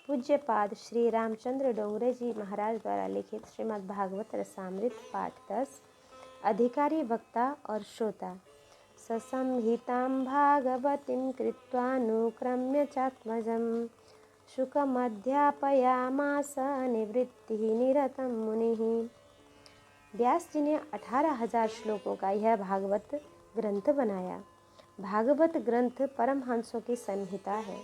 पूज्यपाद श्री रामचंद्र डोंगरे जी महाराज द्वारा लिखित श्रीमद् भागवत रसामृत पाठ 10। अधिकारी वक्ता और श्रोता। ससंहितां भागवतीं कृत्वानुक्रम्य चात्मजं शुकमध्यापयामास निवृत्तिः निरतं मुनिः। व्यास जी ने 18,000 श्लोकों का यह भागवत ग्रंथ बनाया। भागवत ग्रंथ परमहंसों की संहिता है।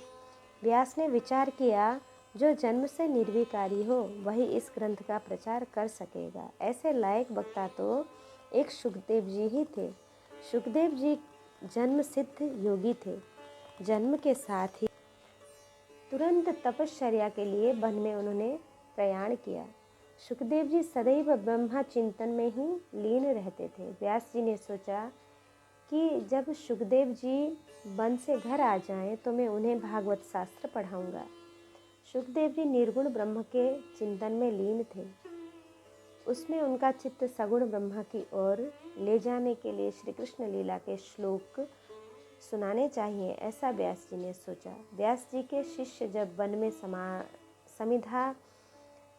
व्यास ने विचार किया, जो जन्म से निर्विकारी हो वही इस ग्रंथ का प्रचार कर सकेगा। ऐसे लायक वक्ता तो एक सुखदेव जी ही थे। सुखदेव जी जन्म सिद्ध योगी थे। जन्म के साथ ही तुरंत तपश्चर्या के लिए वन में उन्होंने प्रयाण किया। सुखदेव जी सदैव ब्रह्मा चिंतन में ही लीन रहते थे। व्यास जी ने सोचा कि जब सुखदेव जी वन से घर आ जाएं तो मैं उन्हें भागवत शास्त्र पढ़ाऊंगा। सुखदेव जी निर्गुण ब्रह्म के चिंतन में लीन थे। उसमें उनका चित्त सगुण ब्रह्म की ओर ले जाने के लिए श्री कृष्ण लीला के श्लोक सुनाने चाहिए, ऐसा व्यास जी ने सोचा। व्यास जी के शिष्य जब वन में समिधा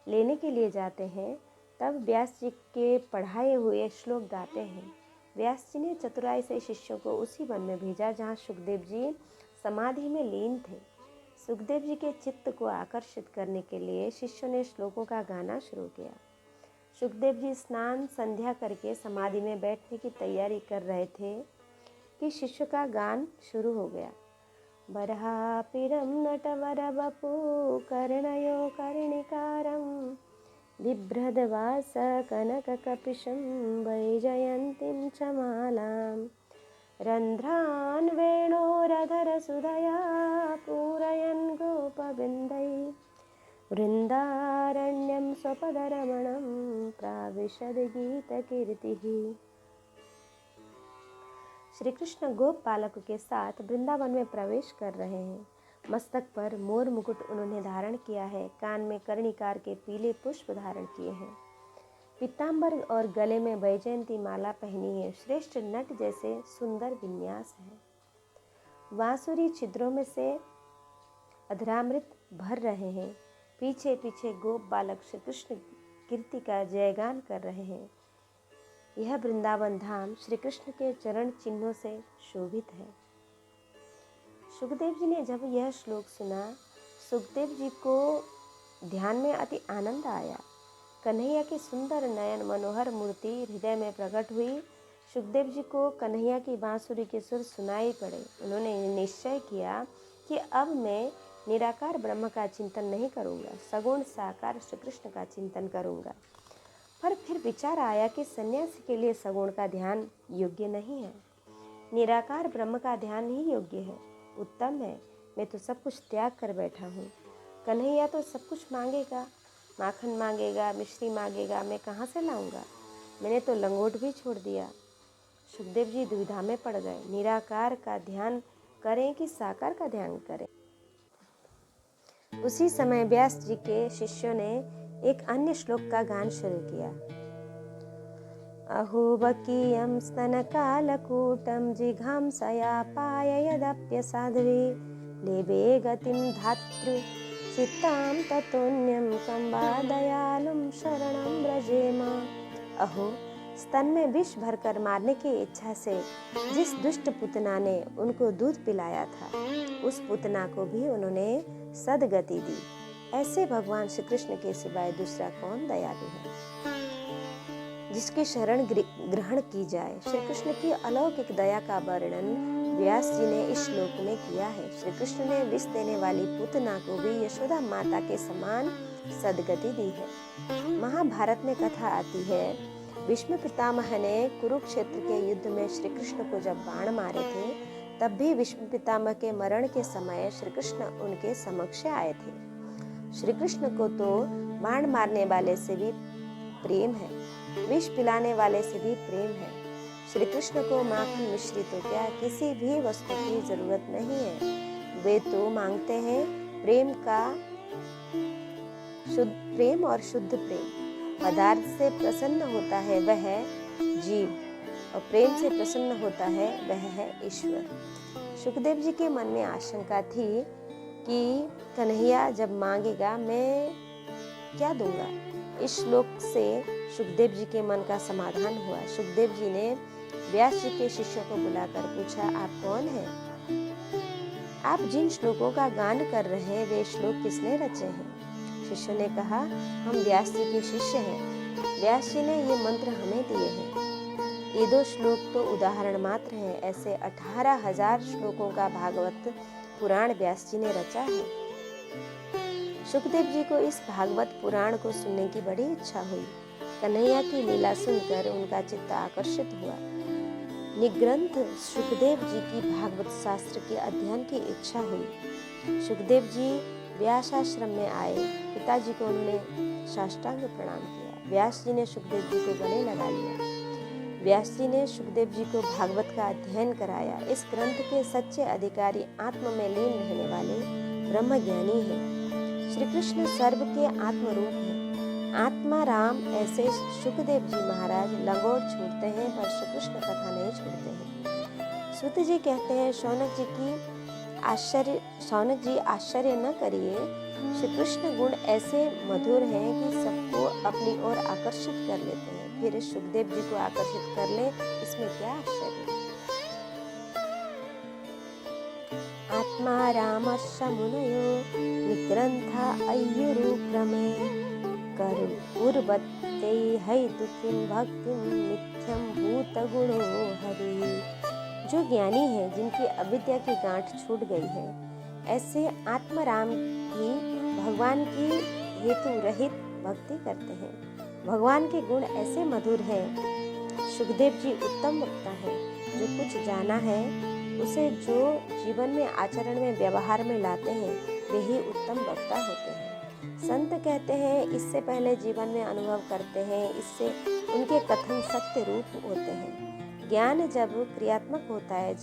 लेने के लिए जाते हैं तब व्यास जी के पढ़ाए हुए श्लोक गाते हैं। व्यास जी ने चतुराई से शिष्यों को उसी वन में भेजा जहाँ सुखदेव जी समाधि में लीन थे। सुखदेव जी के चित्त को आकर्षित करने के लिए शिष्यों ने श्लोकों का गाना शुरू किया। सुखदेव जी स्नान संध्या करके समाधि में बैठने की तैयारी कर रहे थे कि शिष्य का गान शुरू हो गया। बरहापिरम नटवर बपू कर्णयो कर्णिकारं बिभ्रदवास कनककपिशं वैजयन्तीं च मालां रन्ध्रान् वेणोरधरसुधया पूरयन् गोपवृन्दै वृन्दारण्यं स्वपदरमणं प्राविशद गीतकीर्तिः। श्री कृष्ण गोप बालकों के साथ वृंदावन में प्रवेश कर रहे हैं। मस्तक पर मोर मुकुट उन्होंने धारण किया है। कान में कर्णिकार के पीले पुष्प धारण किए हैं। पीताम्बर और गले में वैजयंती माला पहनी है। श्रेष्ठ नट जैसे सुंदर विन्यास है। बांसुरी छिद्रों में से अधरामृत भर रहे हैं। पीछे पीछे गोप बालक श्री कृष्ण कीर्ति का जयगान कर रहे हैं। यह वृंदावन धाम श्री कृष्ण के चरण चिन्हों से शोभित है। सुखदेव जी ने जब यह श्लोक सुना, सुखदेव जी को ध्यान में अति आनंद आया। कन्हैया की सुंदर नयन मनोहर मूर्ति हृदय में प्रकट हुई। सुखदेव जी को कन्हैया की बांसुरी के सुर सुनाई पड़े। उन्होंने निश्चय किया कि अब मैं निराकार ब्रह्म का चिंतन नहीं करूँगा, सगुण साकार श्री कृष्ण का चिंतन करूँगा। पर फिर विचार आया कि सन्यासी के लिए सगुण का ध्यान योग्य नहीं है, निराकार ब्रह्म का ध्यान ही योग्य है, उत्तम है। मैं तो सब कुछ त्याग कर बैठा हूँ। कन्हैया तो सब कुछ मांगेगा, माखन मांगेगा, मिश्री मांगेगा, मैं कहाँ से लाऊंगा? मैंने तो लंगोट भी छोड़ दिया। सुखदेव जी दुविधा में पड़ गए। निराकार का ध्यान करें कि साकार का ध्यान करें? उसी समय व्यास जी के शिष्यों ने एक अन्य श्लोक का गान शुरू किया। अहोबकीयं स्तनकालकूटं जिघांसया पाययदप्यसाध्वी लेभे गतिं धातृ चित्तां ततोऽन्यं कं वा दयालुं शरणं व्रजेम। अहो, स्तन में विष भरकर मारने की इच्छा से जिस दुष्ट पुतना ने उनको दूध पिलाया था, उस पुतना को भी उन्होंने सदगति दी। ऐसे भगवान श्री कृष्ण के सिवाय दूसरा कौन दयालु है जिसकी शरण ग्रहण की जाए। श्री कृष्ण की अलौकिक दया का वर्णन व्यास जी ने इस श्लोक में किया है। श्री कृष्ण ने विष देने वाली पुतना को भी यशोदा माता के समान सदगति दी है। महाभारत में कथा आती है, भीष्म पितामह ने कुरुक्षेत्र के युद्ध में श्री कृष्ण को जब बाण मारे थे, तब भी भीष्म पितामह के मरण के समय श्री कृष्ण उनके समक्ष आए थे। श्री कृष्ण को तो बाण मारने वाले से भी प्रेम है, विष पिलाने वाले से भी प्रेम है। श्री कृष्ण को माखन मिश्री तो क्या, किसी भी वस्तु की जरूरत नहीं है। वे तो मांगते हैं प्रेम का शुद्ध प्रेम और शुद्ध प्रेम। पदार्थ से प्रसन्न होता है वह है जीव, और प्रेम से प्रसन्न होता है वह है ईश्वर। सुखदेव जी के मन में आशंका थी कि कन्हैया जब मांगेगा मैं क्या दूंगा। इस श्लोक से सुखदेव जी के मन का समाधान हुआ। सुखदेव जी ने व्यास जी के शिष्यों को बुलाकर पूछा, आप कौन हैं? आप जिन श्लोकों का गान कर रहे हैं वे श्लोक किसने रचे हैं? शिष्यों ने कहा, हम व्यास जी के शिष्य हैं। व्यास जी ने ये मंत्र हमें दिए हैं। ये 2 श्लोक तो उदाहरण मात्र हैं, ऐसे 18,000 श्लोकों का भागवत पुराण व्यास जी ने रचा है। सुखदेव जी को इस भागवत पुराण को सुनने की बड़ी इच्छा हुई। कन्हैया की लीला सुनकर उनका चित्त आकर्षित हुआ। निग्रंथ सुखदेव जी की भागवत शास्त्र के अध्ययन की इच्छा हुई। सुखदेव जी व्यासाश्रम में आए। पिताजी को उन्होंने साष्टांग प्रणाम किया। व्यास जी ने सुखदेव जी को गले लगा लिया। व्यास जी ने सुखदेव जी को भागवत का अध्ययन कराया। इस ग्रंथ के सच्चे अधिकारी आत्म में लीन रहने वाले ब्रह्मज्ञानी हैं। श्री कृष्ण सर्व के आत्म रूप हैं। आत्मा राम ऐसे सुखदेव जी महाराज लंगोट छूटते हैं पर श्री कृष्ण कथा नहीं छोड़ते हैं। सूत जी कहते हैं, शौनक जी आश्चर्य न करिए, श्री कृष्ण गुण ऐसे मधुर हैं कि सबको अपनी ओर आकर्षित कर लेते हैं। फिर सुखदेव जी को आकर्षित कर ले, इसमें क्या आश्चर्य। आत्मा रामस्य मुनयो निग्रन्था अय्युरुक्रमे कुर्वते हैतुकीं भक्तिं नित्यं भूतगुणो हरि। जो ज्ञानी है, जिनकी अविद्या की गांठ छूट गई है, ऐसे आत्माराम भी भगवान की हेतु रहित भक्ति करते हैं। भगवान के गुण ऐसे मधुर हैं। सुखदेव जी उत्तम वक्ता हैं। जो कुछ जाना है उसे जो जीवन में आचरण में व्यवहार में लाते हैं वे ही उत्तम वक्ता होते हैं। संत कहते हैं इससे पहले जीवन में अनुभव करते हैं, इससे उनके कथन सत्य रूप होते हैं। ज्ञान जब क्रियात्मक होता है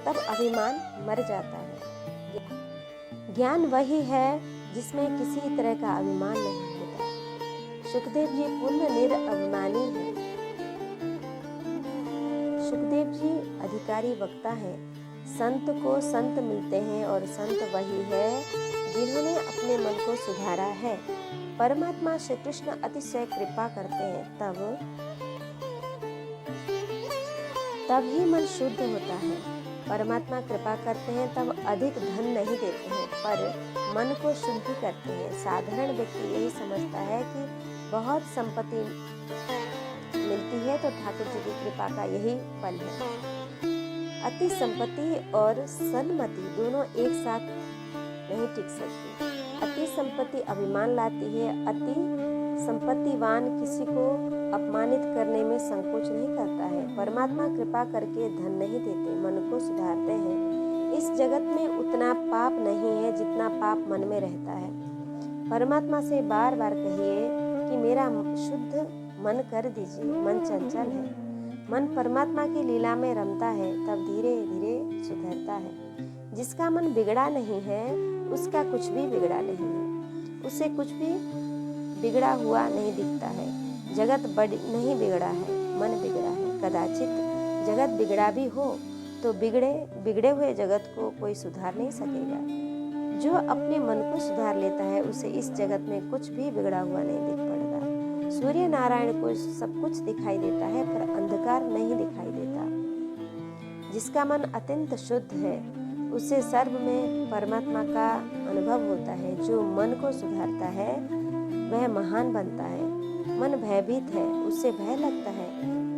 तब अभिमान मर जाता है। ज्ञान वही है जिसमें किसी तरह का अभिमान नहीं होता। सुखदेव जी पूर्ण निरअभिमानी हैं। सुखदेव जी अधिकारी वक्ता हैं। संत को संत मिलते हैं और संत वही है जिन्होंने अपने मन को सुधारा है। परमात्मा श्री कृष्ण अतिशय कृपा करते हैं, तब ही मन शुद्ध होता है। परमात्मा कृपा करते हैं तब अधिक धन नहीं देते हैं पर मन को शुद्ध करते हैं। साधारण व्यक्ति यही समझता है कि बहुत संपत्ति मिलती है तो ठाकुर जी की कृपा का यही फल है। अति संपत्ति और सन्मति दोनों एक साथ नहीं टिक सकती। अति संपत्ति अभिमान लाती है। अति संपत्तिवान किसी को अपमानित करने में संकोच नहीं करता है। परमात्मा कृपा करके धन नहीं देते, मन को सुधारते हैं। इस जगत में उतना पाप नहीं है जितना पाप मन में रहता है। परमात्मा से बार बार कहिए कि मेरा शुद्ध मन कर दीजिए। मन चंचल है। मन परमात्मा की लीला में रमता है तब धीरे धीरे सुधरता है। जिसका मन बिगड़ा नहीं है उसका कुछ भी बिगड़ा नहीं है। उसे कुछ भी बिगड़ा हुआ नहीं दिखता है। जगत नहीं बिगड़ा है, मन बिगड़ा है। कदाचित जगत बिगड़ा भी हो तो बिगड़े हुए जगत को कोई सुधार नहीं सकेगा। जो अपने मन को सुधार लेता है उसे इस जगत में कुछ भी बिगड़ा हुआ नहीं दिख पड़ता। सूर्य नारायण को सब कुछ दिखाई देता है पर अंधकार नहीं दिखाई देता। जिसका मन अत्यंत शुद्ध है उसे सर्व में परमात्मा का अनुभव होता है। जो मन को सुधारता है वह महान बनता है। मन भयभीत है, उससे भय लगता है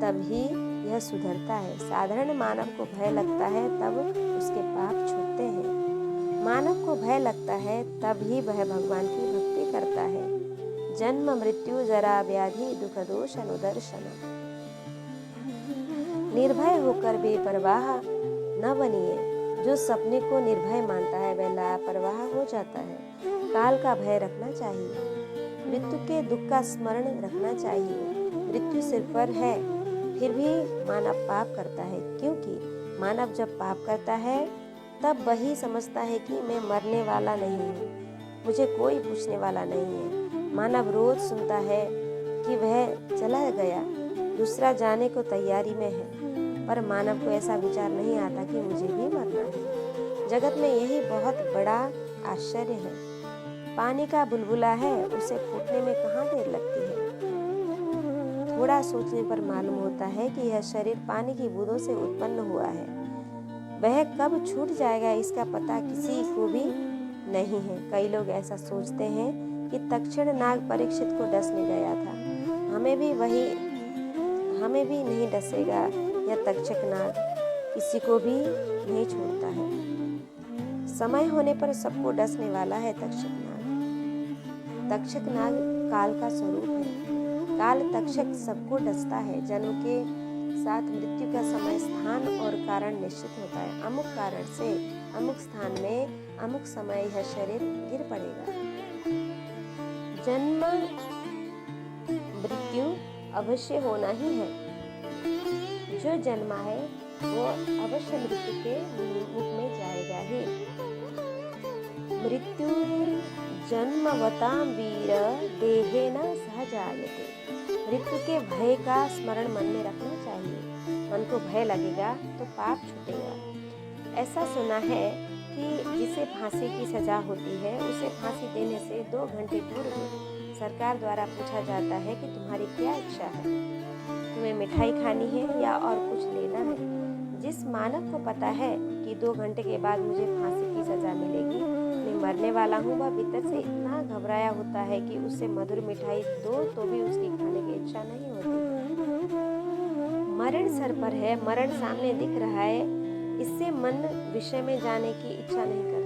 तभी यह सुधरता है। साधारण मानव को भय लगता है तब उसके पाप छूटते हैं। मानव को भय लगता है तभी वह भगवान की भक्ति करता है। जन्म मृत्यु जरा व्याधि दुख दोष अनुदर्शन। निर्भय होकर बेपरवाह न बनिए। जो सपने को निर्भय मानता है वह लापरवाह हो जाता है। काल का भय रखना चाहिए। मृत्यु के दुख का स्मरण रखना चाहिए। मृत्यु सिर पर है फिर भी मानव पाप करता है, क्योंकि मानव जब पाप करता है तब वही समझता है कि मैं मरने वाला नहीं हूँ, मुझे कोई पूछने वाला नहीं है। मानव रोज सुनता है कि वह चला गया, दूसरा जाने को तैयारी में है, पर मानव को ऐसा विचार नहीं आता कि मुझे भी मरना है। जगत में यही बहुत बड़ा आश्चर्य है। पानी का बुलबुला है, उसे फूटने में कहाँ देर लगती है। थोड़ा सोचने पर मालूम होता है कि यह शरीर पानी की बूंदों से उत्पन्न हुआ है। वह कब छूट जाएगा इसका पता किसी को भी नहीं है। कई लोग ऐसा सोचते हैं कि तक्षण नाग परीक्षित को डसने गया था, हमें भी नहीं डसेगा। यह तक्षक नाग किसी को भी नहीं छोड़ता है। समय होने पर सबको डसने वाला है तक्षक नाग। तक्षक नाग काल का स्वरूप है। काल तक्षक सबको डसता है। जन्म के साथ मृत्यु का समय, स्थान और कारण निश्चित होता है। अमुक कारण से अमुक स्थान में अमुक समय यह शरीर गिर पड़ेगा। जन्म मृत्यु अवश्य होना ही है। जो जन्मा है वो अवश्य मृत्यु के मुख में जाएगा ही। मृत्यु जन्मवतां वीर देहेन सह जायते। मृत्यु के भय का स्मरण मन में रखना चाहिए। मन को भय लगेगा तो पाप छूटेगा। ऐसा सुना है कि जिसे फांसी की सजा होती है उसे फांसी देने से 2 घंटे पूर्व सरकार द्वारा पूछा जाता है कि तुम्हारी क्या इच्छा है, तुम्हें मिठाई खानी है या और कुछ लेना है। जिस मानव को पता है कि 2 घंटे के बाद मुझे फांसी की सजा मिलेगी, मैं मरने वाला हूँ, वह भीतर से इतना घबराया होता है कि उससे मधुर मिठाई दो तो भी उसकी खाने की इच्छा नहीं होती। मरण सर पर है, मरण सामने दिख रहा है, इससे मन विषय में जाने की इच्छा नहीं करता।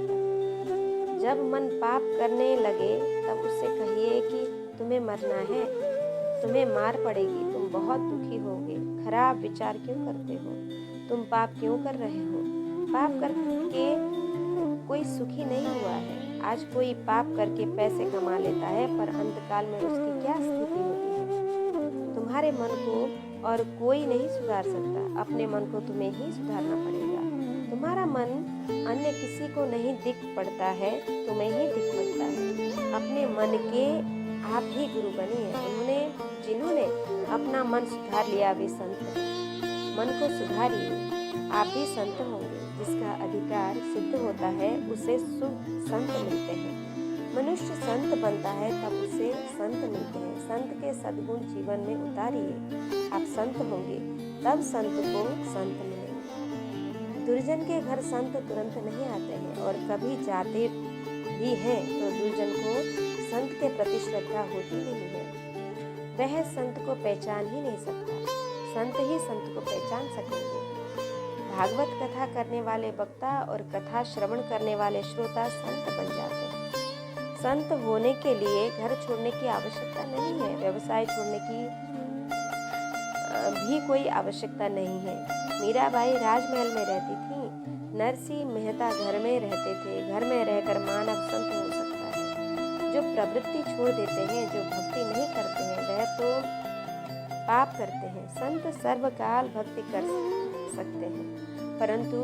जब मन पाप करने लगे तब उससे कहिए कि तुम्हें मरना है, तुम्हें मार पड़ेगी, तुम बहुत दुखी होगे, खराब विचार क्यों करते हो, तुम पाप क्यों कर रहे हो। पाप करके कोई सुखी नहीं हुआ है। आज कोई पाप करके पैसे कमा लेता है, पर अंतकाल में उसकी क्या स्थिति होती है। तुम्हारे मन को और कोई नहीं सुधार सकता। अपने मन को तुम्हें ही सुधारना पड़ेगा। तुम्हारा मन अन्य किसी को नहीं दिख पड़ता है, तुम्हें ही दिख पड़ता है। अपने मन के आप ही गुरु बने हैं। जिन्होंने अपना मन सुधार लिया वे संत हैं। मन को सुधारिए, आप भी संत होंगे। जिसका अधिकार सिद्ध होता है उसे शुभ संत मिलते हैं। मनुष्य संत बनता है तब उसे संत मिलते हैं। संत के सद्गुण जीवन में उतारिए, आप संत होंगे, तब संत को संत मिलेंगे। दुर्जन के घर संत तुरंत नहीं आते हैं, और कभी जाते भी हैं तो दुर्जन को संत के प्रति श्रद्धा होती नहीं है। वह संत को पहचान ही नहीं सकता, संत ही संत को पहचान सकेंगे। भागवत कथा करने वाले वक्ता और कथा श्रवण करने वाले श्रोता संत बन जाते हैं। संत होने के लिए घर छोड़ने की आवश्यकता नहीं है, व्यवसाय छोड़ने की भी कोई आवश्यकता नहीं है। मीराबाई राजमहल में रहती थी, नरसिंह मेहता घर में रहते थे। घर में रहकर मानव संत हो सकता है। जो प्रवृत्ति छोड़ देते हैं, जो भक्ति नहीं करते हैं, वह तो पाप करते हैं। संत सर्वकाल भक्ति कर सकते हैं, परंतु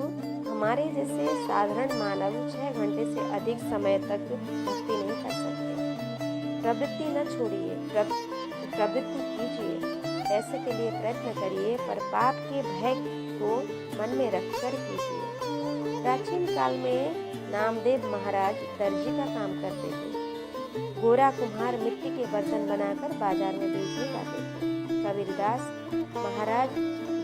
हमारे जैसे साधारण मानव 6 घंटे से अधिक समय तक भक्ति नहीं कर सकते। प्रवृत्ति न छोड़िए, प्रवृत्ति कीजिए, पैसे के लिए प्रयत्न करिए, पर पाप के भय को मन में रखकर कीजिए। प्राचीन काल में नामदेव महाराज दर्जी का काम करते थे। गोरा कुम्हार मिट्टी के बर्तन बनाकर बाजार में बेचने जाते थे। कबीरदास महाराज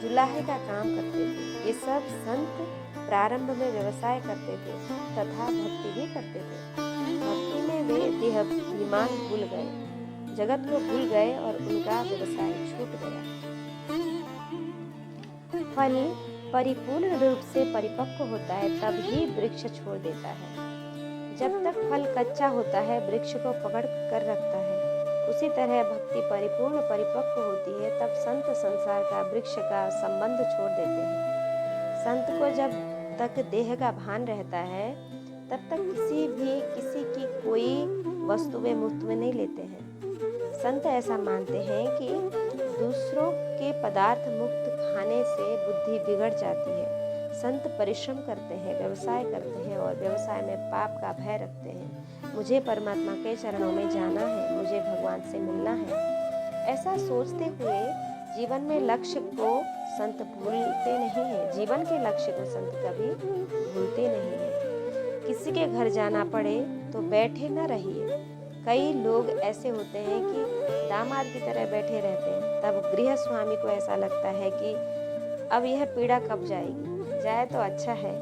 जुलाहे का काम करते थे। ये सब संत प्रारंभ में व्यवसाय करते थे तथा भक्ति भी करते थे। भक्ति में वे देहाभिमान भूल गए, जगत को भूल गए और उनका व्यवसाय छूट गया। फल परिपूर्ण रूप से परिपक्व होता है तब ही वृक्ष छोड़ देता है। जब तक फल कच्चा होता है वृक्ष को पकड़ कर रखता है। उसी तरह भक्ति परिपूर्ण परिपक्व होती है तब संत संसार का वृक्ष का संबंध छोड़ देते हैं। संत को जब तक देह का भान रहता है तब तक किसी की कोई वस्तु वे मुफ्त में नहीं लेते हैं। संत ऐसा मानते हैं कि दूसरों के पदार्थ मुक्त खाने से बुद्धि बिगड़ जाती है। संत परिश्रम करते हैं, व्यवसाय करते हैं और व्यवसाय में पाप का भय रखते हैं। मुझे परमात्मा के चरणों में जाना है, मुझे भगवान से मिलना है। ऐसा सोचते हुए जीवन में लक्ष्य को संत भूलते नहीं हैं। जीवन के लक्ष्य को संत कभी भूलते नहीं हैं। किसी के घर जाना पड़े तो बैठे न रहिए। कई लोग ऐसे होते हैं कि दामाद की तरह बैठे रहते हैं, तब गृह स्वामी को ऐसा लगता है कि अब यह पीड़ा कब जाएगी, जाए तो अच्छा है।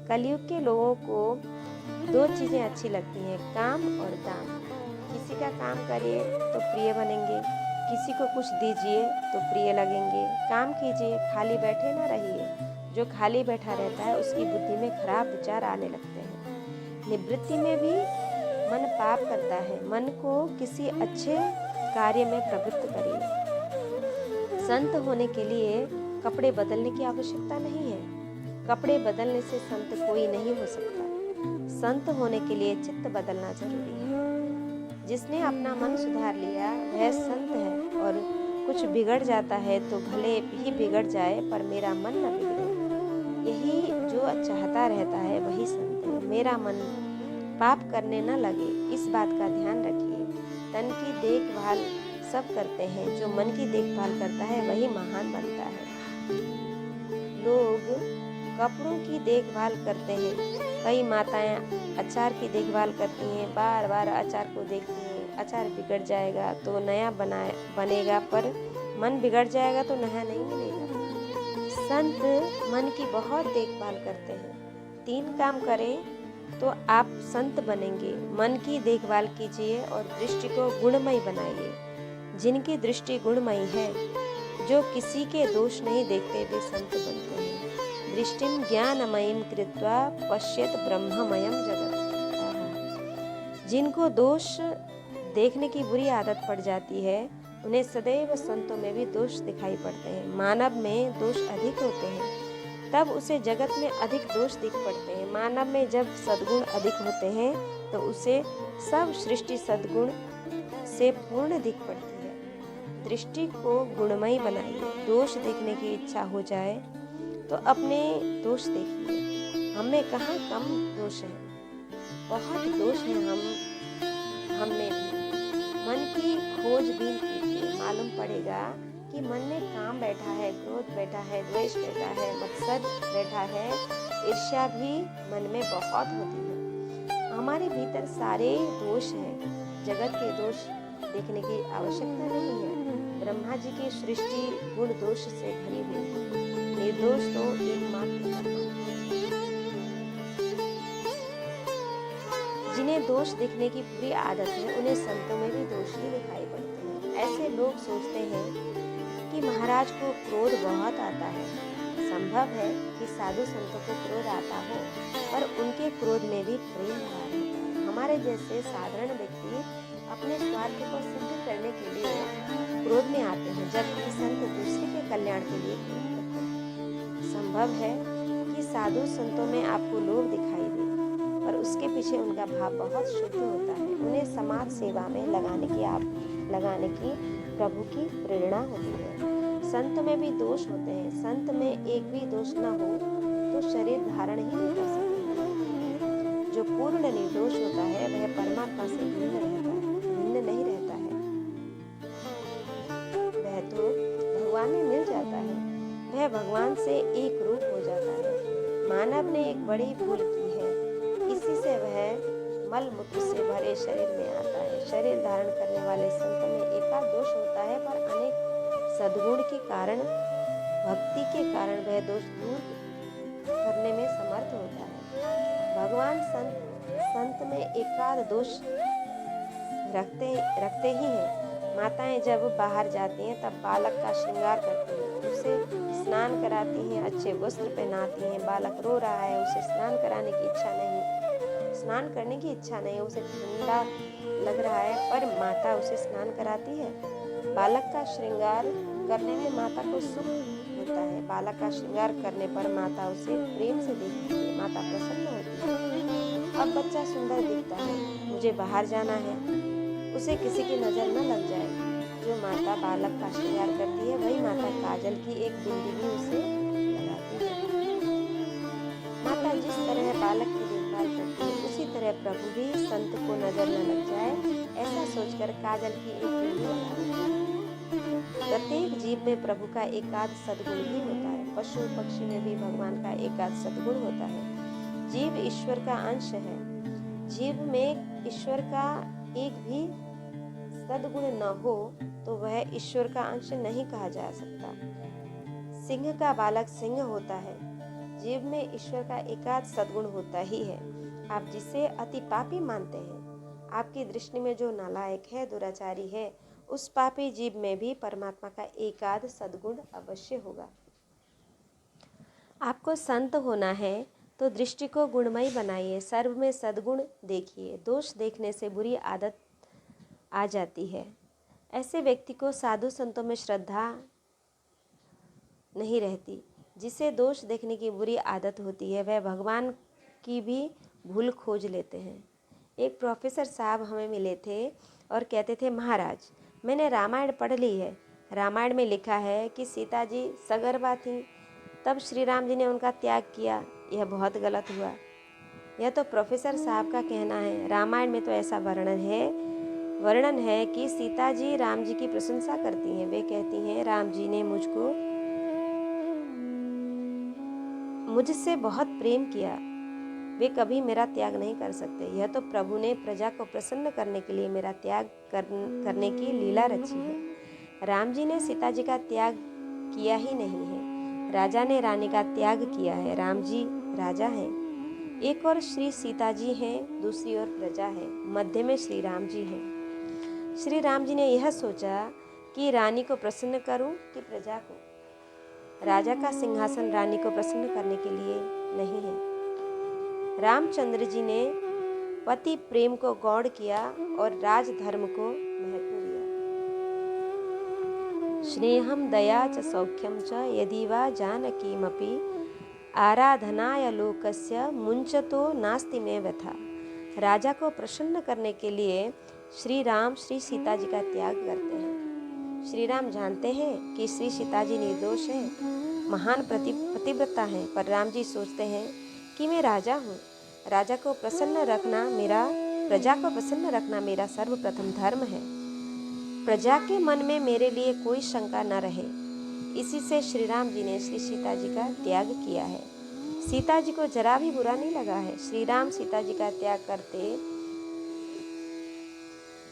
कलयुग के लोगों को दो चीज़ें अच्छी लगती हैं, काम और दाम। किसी का काम करिए तो प्रिय बनेंगे, किसी को कुछ दीजिए तो प्रिय लगेंगे। काम कीजिए, खाली बैठे ना रहिए। जो खाली बैठा रहता है उसकी बुद्धि में खराब विचार आने लगते हैं। निवृत्ति में भी मन पाप करता है। मन को किसी अच्छे कार्य में प्रवृत्त करिए। संत होने के लिए कपड़े बदलने की आवश्यकता नहीं है। कपड़े बदलने से संत कोई नहीं हो सकता। संत होने के लिए चित्त बदलना जरूरी है। जिसने अपना मन सुधार लिया वह संत है, और कुछ बिगड़ जाता है तो भले ही बिगड़ जाए पर मेरा मन न बिगड़े, यही जो चाहता रहता है वही संत है। मेरा मन पाप करने न लगे, इस बात का ध्यान रखिए। तन की देखभाल सब करते हैं, जो मन की देखभाल करता है वही महान बनता है। लोग कपड़ों की देखभाल करते हैं। कई माताएं अचार की देखभाल करती हैं, बार बार अचार को देखती हैं। अचार बिगड़ जाएगा तो नया बनेगा, पर मन बिगड़ जाएगा तो नया नहीं मिलेगा। संत मन की बहुत देखभाल करते हैं। 3 काम करें तो आप संत बनेंगे। मन की देखभाल कीजिए और दृष्टि को गुणमयी बनाइए। जिनकी दृष्टि गुणमयी है, जो किसी के दोष नहीं देखते, वे संत बनते हैं। दृष्टिम ज्ञानमयीं कृत्वा पश्येत ब्रह्ममयं जगत्। जिनको दोष देखने की बुरी आदत पड़ जाती है, उन्हें सदैव संतों में भी दोष दिखाई पड़ते हैं। मानव में दोष अधिक होते हैं, तब उसे जगत में अधिक दोष दिख पड़ते हैं। मानव में जब सद्गुण अधिक होते हैं तो उसे सब सृष्टि सद्गुण से पूर्ण दिख पड़ती है। दृष्टि को गुणमयी बनाइए। दोष देखने की इच्छा हो जाए तो अपने दोष देखिए। हम में कहाँ कम दोष है, बहुत दोष है हम में भी। मन की खोजबीन कीजिए, मालूम पड़ेगा कि मन में काम बैठा है, क्रोध बैठा है, द्वेष बैठा है, मत्सर बैठा है, ईर्ष्या भी मन में बहुत होती है। हमारे भीतर सारे दोष हैं। जगत के दोष देखने की आवश्यकता नहीं है। ब्रह्मा जी की सृष्टि गुण दोष से भरी हुई है। निर्दोष तो एकमात्र परमात्मा। जिन्हें दोष दिखने की बुरी आदत है, उन्हें संतों में भी दोष ही दिखाई पड़ते हैं। ऐसे लोग सोचते हैं कि महाराज को क्रोध बहुत आता है। संभव है कि साधु संतों को क्रोध आता हो, पर उनके क्रोध में भी प्रेम भरा रहता है। हमारे जैसे साधारण व्यक्ति अपने स्वार्थ को सिद्ध करने के लिए क्रोध में आते हैं, जबकि संत दूसरे के कल्याण के लिए क्रोध करते हैं। संभव है कि साधु संतों में आपको लोभ दिखाई दे, पर उसके पीछे उनका भाव बहुत शुद्ध होता है। उन्हें समाज सेवा में लगाने की प्रभु की प्रेरणा होती है। संत में भी दोष होते हैं। संत में एक भी दोष न हो तो शरीर धारण ही नहीं कर सकते। जो पूर्ण निर्दोष होता है वह परमात्मा से भिन्न नहीं रहता है। वह तो भगवान में मिल जाता है, वह भगवान से एक रूप हो जाता है। मानव ने एक बड़ी भूल की है, इसी से वह मल मूत्र से भरे शरीर में आता है। शरीर धारण करने वाले संत में एकाध दोष होता है, पर अनेक सद्गुण के कारण, भक्ति के कारण वह दोष दूर करने में समर्थ होता है। भगवान संत में एकाध दोष रखते ही हैं। माताएं जब बाहर जाती हैं तब बालक का श्रृंगार करती हैं, उसे स्नान कराती हैं, अच्छे वस्त्र पहनाती हैं। बालक रो रहा है, उसे स्नान करने की इच्छा नहीं, उसे ठंडा लग रहा है, पर माता उसे स्नान कराती है। बालक का श्रृंगार करने में माता को सुख होता है। बालक का श्रृंगार करने पर माता उसे प्रेम से देखती है, माता प्रसन्न होती है। अब बच्चा सुंदर दिखता है, मुझे बाहर जाना है, उसे किसी की नजर न लग जाए। जो माता बालक का श्रृंगार करती है, वही माता काजल की एक बूंदी भी उसे लगाती है। माता जिस तरह बालक की देखभाल करती है, उसी तरह प्रभु भी संत को नजर न लग जाए, ऐसा सोचकर काजल की एक बूंदी लगाती है। प्रत्येक जीव में प्रभु का एकाध सद्गुण ही होता है। पशु पक्षी में भी भगवान का एकाध सद्गुण होता है। जीव ईश्वर का अंश है। जीव में ईश्वर का एक भी सद्गुण न हो तो वह ईश्वर का अंश नहीं कहा जा सकता। सिंह का बालक सिंह होता है। जीव में ईश्वर का एकाध सद्गुण होता ही है। आप जिसे अति पापी मानते हैं, आपकी दृष्टि में जो नालायक है, दुराचारी है, उस पापी जीव में भी परमात्मा का एकाध सद्गुण अवश्य होगा। आपको संत होना है तो दृष्टि को गुणमय बनाइए, सर्व में सद्गुण देखिए। दोष देखने से बुरी आदत आ जाती है। ऐसे व्यक्ति को साधु संतों में श्रद्धा नहीं रहती। जिसे दोष देखने की बुरी आदत होती है वह भगवान की भी भूल खोज लेते हैं। एक प्रोफेसर साहब हमें मिले थे और कहते थे, महाराज मैंने रामायण पढ़ ली है। रामायण में लिखा है कि सीता जी सगर्भा थीं, तब श्री राम जी ने उनका त्याग किया। यह बहुत गलत हुआ। यह तो प्रोफेसर साहब का कहना है। रामायण में तो ऐसा वर्णन है कि सीता जी राम जी की प्रशंसा करती हैं। वे कहती हैं, राम जी ने मुझसे बहुत प्रेम किया, वे कभी मेरा त्याग नहीं कर सकते। यह तो प्रभु ने प्रजा को प्रसन्न करने के लिए मेरा त्याग करने की लीला रची है। राम जी ने सीता जी का त्याग किया ही नहीं है, राजा ने रानी का त्याग किया है। राम जी राजा हैं, एक और श्री सीता जी हैं, दूसरी ओर प्रजा है, मध्य में श्री राम जी हैं। श्री राम जी ने यह सोचा कि रानी को प्रसन्न करूं कि प्रजा को। राजा का सिंहासन रानी को प्रसन्न करने के लिए नहीं है। रामचंद्र जी ने पति प्रेम को गौण किया और राजधर्म को महत्व दिया। स्नेहम दया च सौख्यम च यदि वा जानकीमपि आराधनाय लोकस्य मुंचतो नास्ति में व्यथा। राजा को प्रसन्न करने के लिए श्री राम श्री सीता जी का त्याग करते हैं। श्री राम जानते हैं कि श्री सीता जी निर्दोष है, महान पतिव्रता हैं, पर राम जी सोचते हैं कि मैं राजा हूँ। प्रजा को प्रसन्न रखना मेरा सर्वप्रथम धर्म है। प्रजा के मन में मेरे लिए कोई शंका न रहे, इसी से श्री राम जी ने श्री सीता जी का त्याग किया है। सीता जी को जरा भी बुरा नहीं लगा है। श्री राम सीता जी का त्याग करते,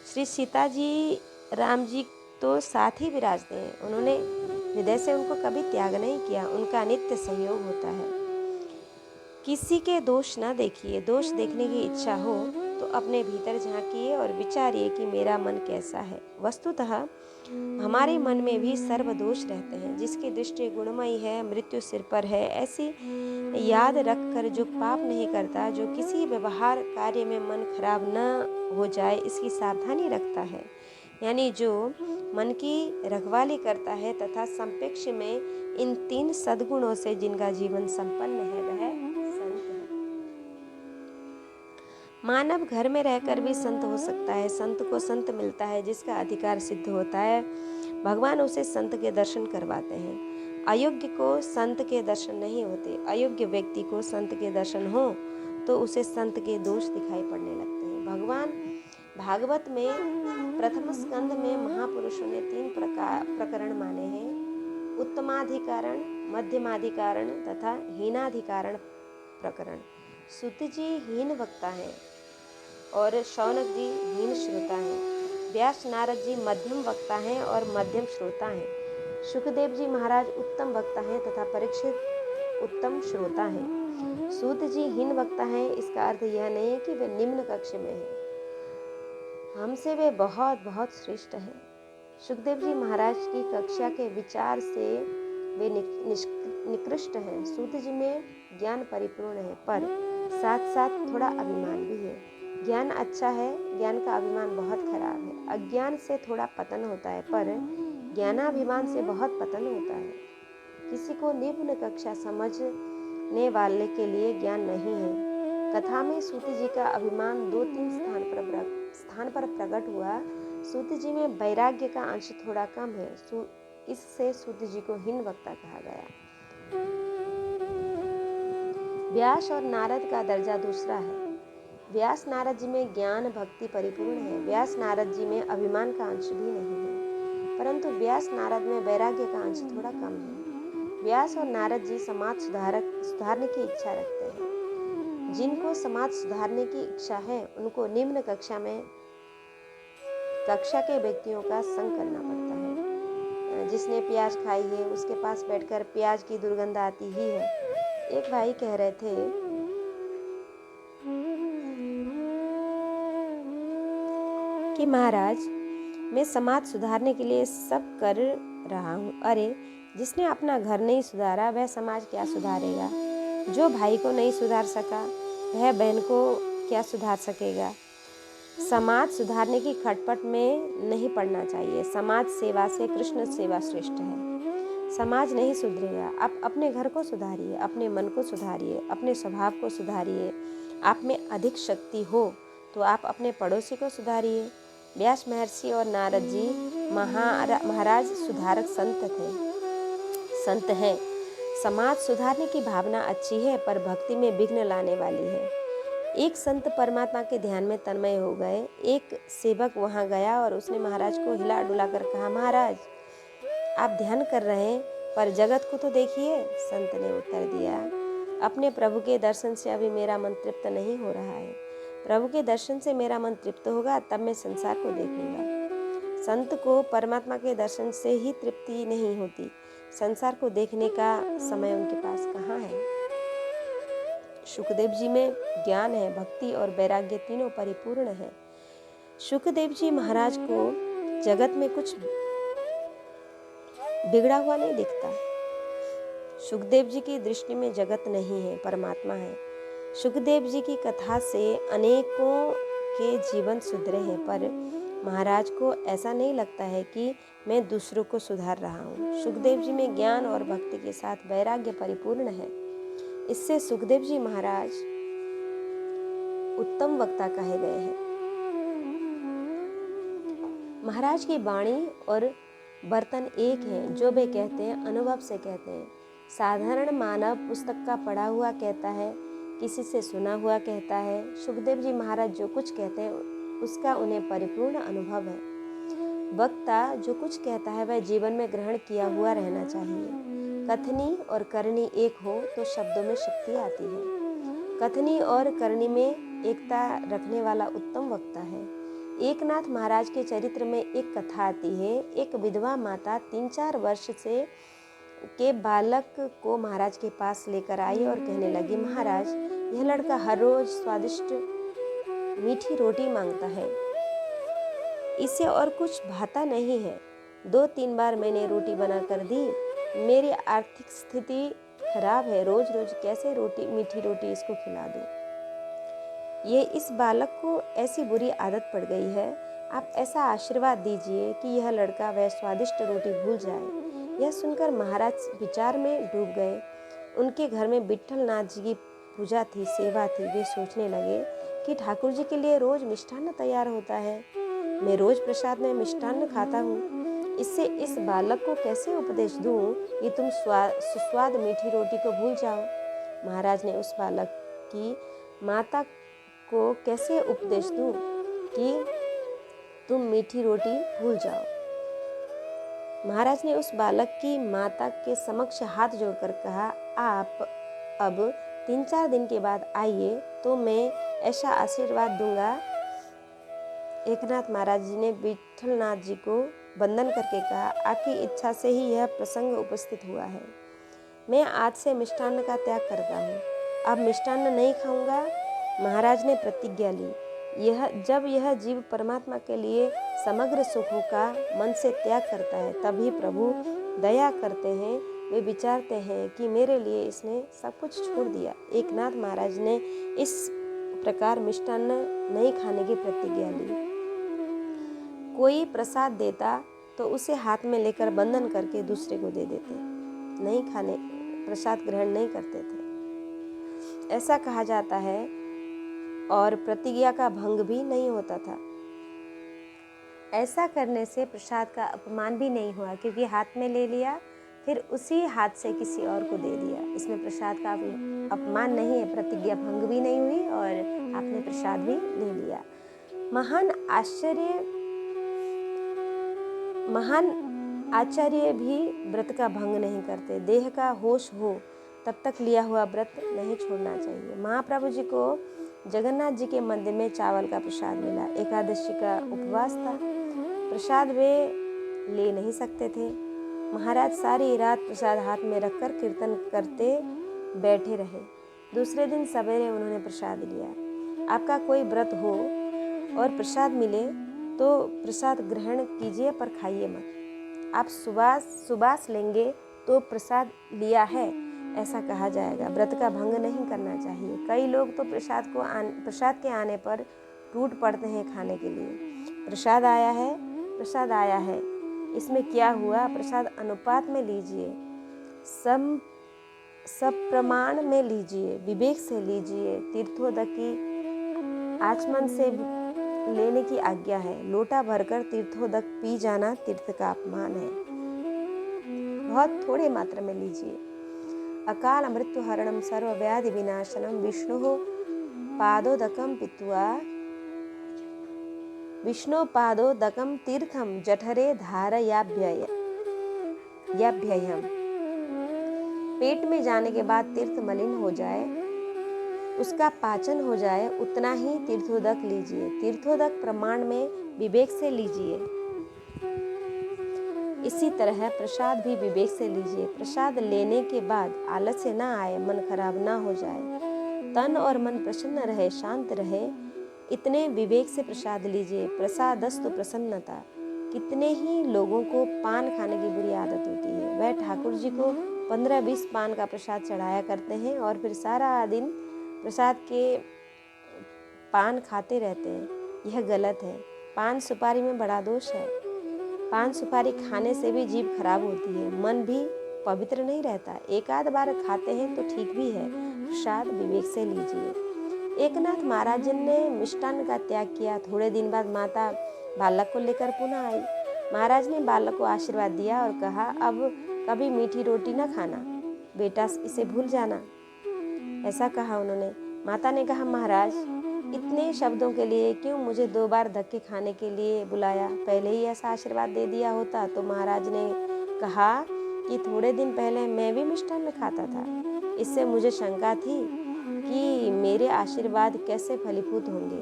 श्री सीता जी राम जी तो साथ ही विराजते हैं। उन्होंने हृदय से उनको कभी त्याग नहीं किया, उनका नित्य संयोग होता है। किसी के दोष ना देखिए। दोष देखने की इच्छा हो तो अपने भीतर झांकिए और विचारिए कि मेरा मन कैसा है। वस्तुतः हमारे मन में भी सर्व दोष रहते हैं। जिसकी दृष्टि गुणमयी है, मृत्यु सिर पर है, ऐसी याद रखकर जो पाप नहीं करता, जो किसी व्यवहार कार्य में मन खराब न हो जाए इसकी सावधानी रखता है, यानी जो मन की रखवाली करता है तथा संपेक्ष में इन 3 सद्गुणों से जिनका जीवन संपन्न है वह संत है। मानव घर में रहकर भी संत हो सकता है। संत को संत मिलता है जिसका अधिकार सिद्ध होता है। भगवान उसे संत के दर्शन करवाते हैं। अयोग्य को संत के दर्शन नहीं होते। अयोग्य व्यक्ति को संत के दर्शन हो तो उसे संत के दोष दिखाई पड़ने लगते हैं। भगवान भागवत में प्रथम स्कंद में महापुरुषों ने 3 प्रकरण माने हैं: उत्तमाधिकारण, मध्यमाधिकारण तथा हीनाधिकारण प्रकरण। सूत जी हीन वक्ता हैं और शौनक जी हीन श्रोता हैं। व्यास नारद जी मध्यम वक्ता हैं और मध्यम श्रोता हैं। सुखदेव जी महाराज उत्तम वक्ता हैं तथा परीक्षित उत्तम श्रोता हैं। सूत जी हीन वक्ता हैं, इसका अर्थ यह नहीं है कि वे निम्न कक्ष में हैं, हमसे वे बहुत बहुत श्रेष्ठ हैं। सुखदेव जी महाराज की कक्षा के विचार से वे निकृष्ट हैं। सूत जी में ज्ञान परिपूर्ण है पर साथ साथ थोड़ा अभिमान भी है। ज्ञान अच्छा है, ज्ञान का अभिमान बहुत खराब है। अज्ञान से थोड़ा पतन होता है पर ज्ञानाभिमान से बहुत पतन होता है। किसी को निम्न कक्षा समझने वाले के लिए ज्ञान नहीं है। कथा में सूत जी का अभिमान 2-3 स्थान पर प्रकट हुआ। सूत जी में वैराग्य का अंश थोड़ा कम है, इससे सूत जी को हीन वक्ता कहा गया। व्यास और नारद का दर्जा दूसरा है। व्यास नारद जी में ज्ञान भक्ति परिपूर्ण है। व्यास नारद जी में अभिमान का अंश भी नहीं है, परंतु व्यास नारद में वैराग्य का अंश थोड़ा कम है। व्यास और नारद जी समाज सुधारने की इच्छा रखते हैं। जिनको समाज सुधारने की इच्छा है उनको निम्न कक्षा के व्यक्तियों का संग करना पड़ता है। जिसने प्याज खाई है उसके पास बैठकर प्याज की दुर्गंध आती ही है। एक भाई कह रहे थे कि महाराज, मैं समाज सुधारने के लिए सब कर रहा हूँ। अरे, जिसने अपना घर नहीं सुधारा वह समाज क्या सुधारेगा? जो भाई को नहीं सुधार सका वह बहन को क्या सुधार सकेगा? समाज सुधारने की खटपट में नहीं पड़ना चाहिए। समाज सेवा से कृष्ण सेवा श्रेष्ठ है। समाज नहीं सुधरेगा। आप अपने घर को सुधारिए, अपने मन को सुधारिए, अपने स्वभाव को सुधारिए। आप में अधिक शक्ति हो तो आप अपने पड़ोसी को सुधारिए। व्यास महर्षि और नारद जी महाराज सुधारक संत हैं। समाज सुधारने की भावना अच्छी है पर भक्ति में विघ्न लाने वाली है। एक संत परमात्मा के ध्यान में तन्मय हो गए। एक सेवक वहां गया और उसने महाराज को हिला डुला कर कहा, महाराज, आप ध्यान कर रहे हैं पर जगत को तो देखिए। संत ने उत्तर दिया, अपने प्रभु के दर्शन से अभी मेरा मन तृप्त नहीं हो रहा है। प्रभु के दर्शन से मेरा मन तृप्त होगा तब मैं संसार को देखूंगा। संत को परमात्मा के दर्शन से ही तृप्ति नहीं होती। संसार को देखने का समय उनके पास कहाँ है? शुकदेव जी में ज्ञान है, भक्ति और वैराग्य तीनों परिपूर्ण है। शुकदेव जी महाराज को जगत में कुछ बिगड़ा हुआ नहीं दिखता। शुकदेव जी की दृष्टि में जगत नहीं है, परमात्मा है। शुकदेव जी की कथा से अनेकों के जीवन सुधरे हैं पर महाराज को ऐसा नहीं लगता है कि मैं दूसरों को सुधार रहा हूँ। शुकदेव जी में ज्ञान और भक्ति के साथ वैराग्य परिपूर्ण है। इससे सुखदेव जी महाराज उत्तम वक्ता कहे गए हैं। महाराज की वाणी और बर्तन एक हैं। जो वे कहते हैं अनुभव से कहते हैं। साधारण मानव पुस्तक का पढ़ा हुआ कहता है, किसी से सुना हुआ कहता है। सुखदेव जी महाराज जो कुछ कहते हैं उसका उन्हें परिपूर्ण अनुभव है। वक्ता जो कुछ कहता है वह जीवन में ग्रहण किया हुआ रहना चाहिए। कथनी और करनी एक हो तो शब्दों में शक्ति आती है। कथनी और करनी में एकता रखने वाला उत्तम वक्ता है। एकनाथ महाराज के चरित्र में एक कथा आती है। एक विधवा माता 3-4 वर्ष से के बालक को महाराज के पास लेकर आई और कहने लगी, महाराज, यह लड़का हर रोज स्वादिष्ट मीठी रोटी मांगता है, इसे और कुछ भाता नहीं है। 2-3 बार मैंने रोटी बनाकर दी। मेरी आर्थिक स्थिति खराब है, रोज रोज कैसे मीठी रोटी इसको खिला दूं। ये इस बालक को ऐसी बुरी आदत पड़ गई है। आप ऐसा आशीर्वाद दीजिए कि यह लड़का वह स्वादिष्ट रोटी भूल जाए। यह सुनकर महाराज विचार में डूब गए। उनके घर में विट्ठल नाथ जी की पूजा थी, सेवा थी। वे सोचने लगे कि ठाकुर जी के लिए रोज मिष्ठान्न तैयार होता है, मैं रोज प्रसाद में मिष्ठान्न खाता हूँ, इससे इस बालक को कैसे उपदेश दूँ कि तुम सुस्वाद मीठी रोटी को भूल जाओ। महाराज ने उस बालक की माता को कैसे उपदेश दूँ कि तुम मीठी रोटी भूल जाओ। महाराज ने उस बालक की माता के समक्ष हाथ जोड़कर कहा, आप अब 3-4 दिन के बाद आइए तो मैं ऐसा आशीर्वाद दूंगा। एकनाथ महाराज जी ने विट्ठलनाथ जी को वंदन करके कहा, आपकी इच्छा से ही यह प्रसंग उपस्थित हुआ है। मैं आज से मिष्टान्न का त्याग करता हूँ, अब मिष्टान्न नहीं खाऊंगा। महाराज ने प्रतिज्ञा ली। जब यह जीव परमात्मा के लिए समग्र सुखों का मन से त्याग करता है तभी प्रभु दया करते हैं। वे विचारते हैं कि मेरे लिए इसने सब कुछ छोड़ दिया। एकनाथ महाराज ने इस प्रकार मिष्टान्न नहीं खाने की प्रतिज्ञा ली। कोई प्रसाद देता तो उसे हाथ में लेकर बंधन करके दूसरे को दे देते, नहीं खाने, प्रसाद ग्रहण नहीं करते थे, ऐसा कहा जाता है। और प्रतिज्ञा का भंग भी नहीं होता था। ऐसा करने से प्रसाद का अपमान भी नहीं हुआ, क्योंकि हाथ में ले लिया फिर उसी हाथ से किसी और को दे दिया। इसमें प्रसाद का अपमान नहीं है, प्रतिज्ञा भंग भी नहीं हुई और आपने प्रसाद भी ले लिया। महान आचार्य भी व्रत का भंग नहीं करते। देह का होश हो, तब तक लिया हुआ व्रत नहीं छोड़ना चाहिए। महाप्रभु जी को जगन्नाथ जी के मंदिर में चावल का प्रसाद मिला। एकादशी का उपवास था, प्रसाद वे ले नहीं सकते थे। महाराज सारी रात प्रसाद हाथ में रखकर कीर्तन करते बैठे रहे। दूसरे दिन सवेरे उन्होंने प्रसाद लिया। आपका कोई व्रत हो और प्रसाद मिले तो प्रसाद ग्रहण कीजिए, पर खाइए मत। आप सुबास लेंगे तो प्रसाद लिया है ऐसा कहा जाएगा। व्रत का भंग नहीं करना चाहिए। कई लोग तो प्रसाद के आने पर टूट पड़ते हैं खाने के लिए। प्रसाद आया है, इसमें क्या हुआ? प्रसाद अनुपात में लीजिए, सब प्रमाण में लीजिए, विवेक से लीजिए। तीर्थोदकी आचमन से लेने की आज्ञा है। लोटा भरकर तीर्थोदक पी जाना तीर्थ का अपमान है। बहुत थोड़े मात्रा में लीजिए। अकाल मृत्यु हरणम सर्व व्याधि विनाशनम विष्णु पादोदकम तीर्थम जठरे धारयाभ्ययम्। पेट में जाने के बाद तीर्थ मलिन हो जाए, उसका पाचन हो जाए, उतना ही तीर्थोदक लीजिए। तीर्थोदक प्रमाण में विवेक से लीजिए। इसी तरह प्रसाद भी विवेक से लीजिए। प्रसाद लेने के बाद आलस्य ना आए, मन खराब ना हो जाए, तन और मन प्रसन्न रहे, शांत रहे, इतने विवेक से प्रसाद लीजिए। प्रसादस्तु प्रसन्नता। कितने ही लोगों को पान खाने की बुरी आदत होती है। वह ठाकुर जी को 15-20 पान का प्रसाद चढ़ाया करते हैं और फिर सारा दिन प्रसाद के पान खाते रहते हैं। यह गलत है। पान सुपारी में बड़ा दोष है। पान सुपारी खाने से भी जीभ खराब होती है, मन भी पवित्र नहीं रहता। एक आध बार खाते हैं तो ठीक भी है। प्रसाद विवेक से लीजिए। एकनाथ महाराज ने मिष्टान्न का त्याग किया। थोड़े दिन बाद माता बालक को लेकर पुनः आई। महाराज ने बालक को आशीर्वाद दिया और कहा, अब कभी मीठी रोटी न खाना, बेटा इसे भूल जाना। ऐसा कहा उन्होंने। माता ने कहा, महाराज इतने शब्दों के लिए क्यों मुझे 2 बार धक्के खाने के लिए बुलाया? पहले ही ऐसा आशीर्वाद दे दिया होता तो महाराज ने कहा कि थोड़े दिन पहले मैं भी मिष्टान्न खाता था। इससे मुझे शंका थी कि मेरे आशीर्वाद कैसे फलीभूत होंगे।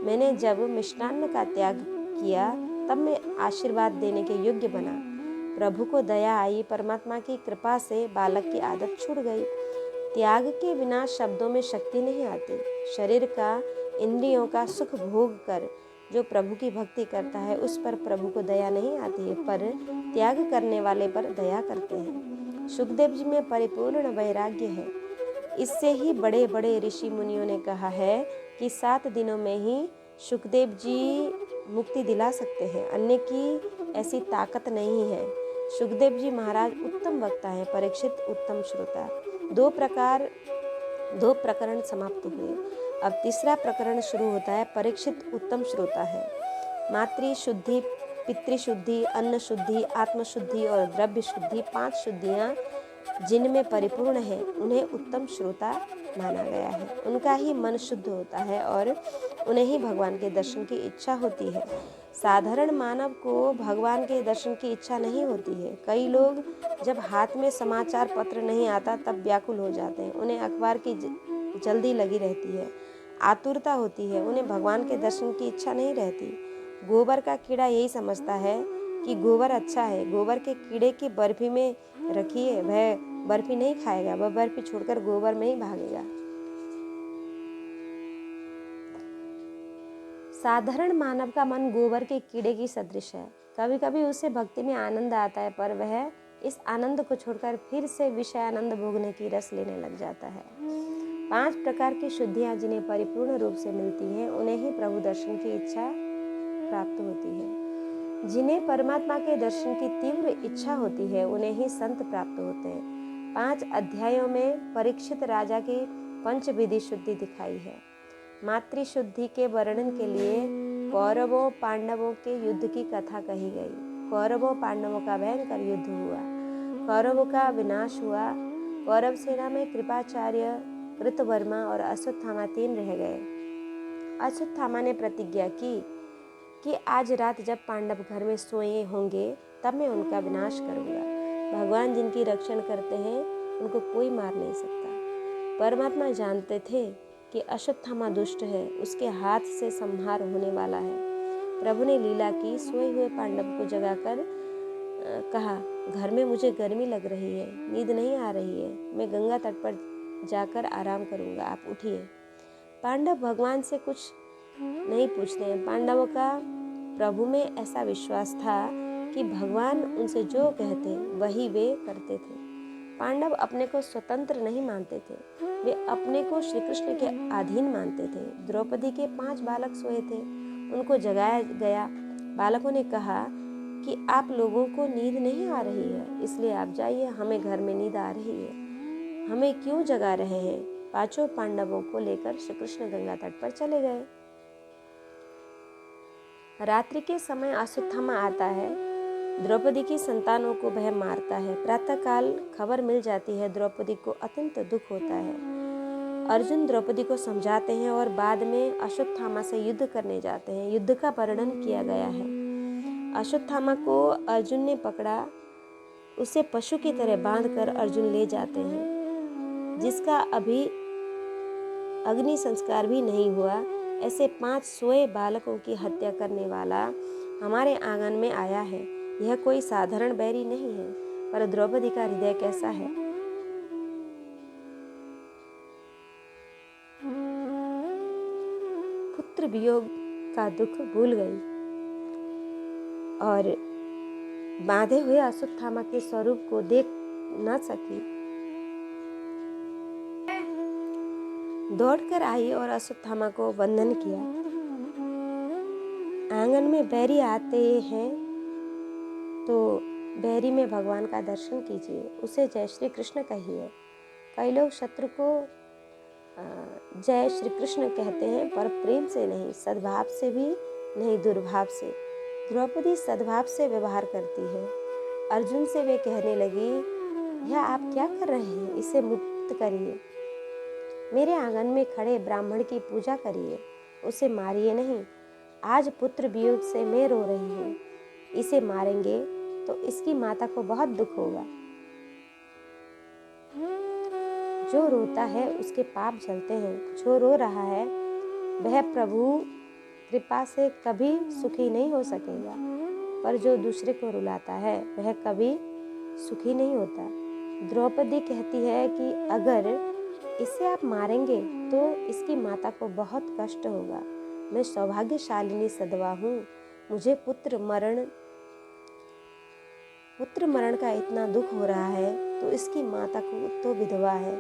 मैंने जब मिष्टान्न का त्याग किया तब मैं आशीर्वाद देने के योग्य बना। प्रभु को दया आई। परमात्मा की कृपा से बालक की आदत छूट गई। त्याग के बिना शब्दों में शक्ति नहीं आती। शरीर का, इंद्रियों का सुख भोग कर जो प्रभु की भक्ति करता है उस पर प्रभु को दया नहीं आती है, पर त्याग करने वाले पर दया करते हैं। सुखदेव जी में परिपूर्ण वैराग्य है। इससे ही बड़े बड़े ऋषि मुनियों ने कहा है कि 7 दिनों में ही सुखदेव जी मुक्ति दिला सकते हैं, अन्य की ऐसी ताकत नहीं है। सुखदेव जी महाराज उत्तम वक्ता है, परीक्षित उत्तम श्रोता। 2 प्रकरण समाप्त हुए। अब तीसरा प्रकरण शुरू होता है। परीक्षित उत्तम श्रोता है। मातृ शुद्धि, पितृशुद्धि, अन्न शुद्धि, आत्मशुद्धि और द्रव्य शुद्धि 5 शुद्धियाँ जिनमें परिपूर्ण है उन्हें उत्तम श्रोता माना गया है। उनका ही मन शुद्ध होता है और उन्हें ही भगवान के दर्शन की इच्छा होती है। साधारण मानव को भगवान के दर्शन की इच्छा नहीं होती है। कई लोग जब हाथ में समाचार पत्र नहीं आता तब व्याकुल हो जाते हैं। उन्हें अखबार की जल्दी लगी रहती है, आतुरता होती है। उन्हें भगवान के दर्शन की इच्छा नहीं रहती। गोबर का कीड़ा यही समझता है कि गोबर अच्छा है। गोबर के कीड़े की बर्फी में रखिए, वह बर्फी नहीं खाएगा, वह बर्फी छोड़कर गोबर में ही भागेगा। साधारण मानव का मन गोबर के कीड़े की सदृश है। कभी कभी उसे भक्ति में आनंद आता है, पर वह इस आनंद को छोड़कर फिर से विषय आनंद भोगने की रस लेने लग जाता है। 5 प्रकार की शुद्धियाँ जिन्हें परिपूर्ण रूप से मिलती हैं उन्हें ही प्रभु दर्शन की इच्छा प्राप्त होती है। जिन्हें परमात्मा के दर्शन की तीव्र इच्छा होती है उन्हें ही संत प्राप्त होते हैं। 5 अध्यायों में परीक्षित राजा की 5 विधि शुद्धि दिखाई है। मातृशुद्धि के वर्णन के लिए कौरवों पांडवों के युद्ध की कथा कही गई। कौरवों पांडवों का भयंकर युद्ध हुआ, कौरवों का विनाश हुआ। कौरव सेना में कृपाचार्य, कृतवर्मा और अश्वत्थामा 3 रह गए। अश्वत्थामा ने प्रतिज्ञा की कि आज रात जब पांडव घर में सोए होंगे तब मैं उनका विनाश करूंगा। भगवान जिनकी रक्षण करते हैं उनको कोई मार नहीं सकता। परमात्मा जानते थे कि अश्वत्थामा दुष्ट है, उसके हाथ से संहार होने वाला है। प्रभु ने लीला की, सोए हुए पांडव को जगाकर कहा, घर में मुझे गर्मी लग रही है, नींद नहीं आ रही है, मैं गंगा तट पर जाकर आराम करूंगा, आप उठिए। पांडव भगवान से कुछ नहीं पूछते हैं। पांडवों का प्रभु में ऐसा विश्वास था कि भगवान उनसे जो कहते वही वे करते थे। पांडव अपने को स्वतंत्र नहीं मानते थे, वे अपने को श्री कृष्ण के अधीन मानते थे। द्रौपदी के 5 बालक सोए थे, उनको जगाया गया। बालकों ने कहा कि आप लोगों को नींद नहीं आ रही है, इसलिए आप जाइए, हमें घर में नींद आ रही है, हमें क्यों जगा रहे हैं। 5 पांडवों को लेकर श्री कृष्ण गंगा तट पर चले गए। रात्रि के समय अश्वत्थामा आता है, द्रौपदी की संतानों को वह मारता है। प्रातःकाल खबर मिल जाती है, द्रौपदी को अत्यंत दुख होता है। अर्जुन द्रौपदी को समझाते हैं और बाद में अश्वत्थामा से युद्ध करने जाते हैं। युद्ध का वर्णन किया गया है। अश्वत्थामा को अर्जुन ने पकड़ा, उसे पशु की तरह बांधकर अर्जुन ले जाते हैं, जिसका अभी अग्नि संस्कार भी नहीं हुआ। ऐसे 5 सोए बालकों की हत्या करने वाला हमारे आंगन में आया है। यह कोई साधारण बैरी नहीं है, पर द्रौपदी का हृदय कैसा है। पुत्र वियोग का दुख भूल गई और बांधे हुए अश्वत्थामा के स्वरूप को देख न सकी। दौड़कर आई और अश्वत्थामा को वंदन किया। आंगन में बैरी आते हैं तो बैरी में भगवान का दर्शन कीजिए, उसे जय श्री कृष्ण कहिए। कई लोग शत्रु को जय श्री कृष्ण कहते हैं, पर प्रेम से नहीं, सद्भाव से भी नहीं, दुर्भाव से। द्रौपदी सद्भाव से व्यवहार करती है। अर्जुन से वे कहने लगी, यह आप क्या कर रहे हैं, इसे मुक्त करिए, मेरे आंगन में खड़े ब्राह्मण की पूजा करिए, उसे मारिए नहीं। आज पुत्र वियोग से मैं रो रही हूँ, इसे मारेंगे तो इसकी माता को बहुत दुख होगा। जो रोता है उसके पाप जलते हैं, जो रो रहा है वह प्रभु कृपा से कभी सुखी नहीं हो सकेगा, पर जो दूसरे को रुलाता है वह कभी सुखी नहीं होता। द्रौपदी कहती है कि अगर इसे आप मारेंगे तो इसकी माता को बहुत कष्ट होगा। मैं सौभाग्यशालिनी सदवा हूँ, मुझे पुत्र मरण का इतना दुख हो रहा है, तो इसकी माता को तो विधवा है,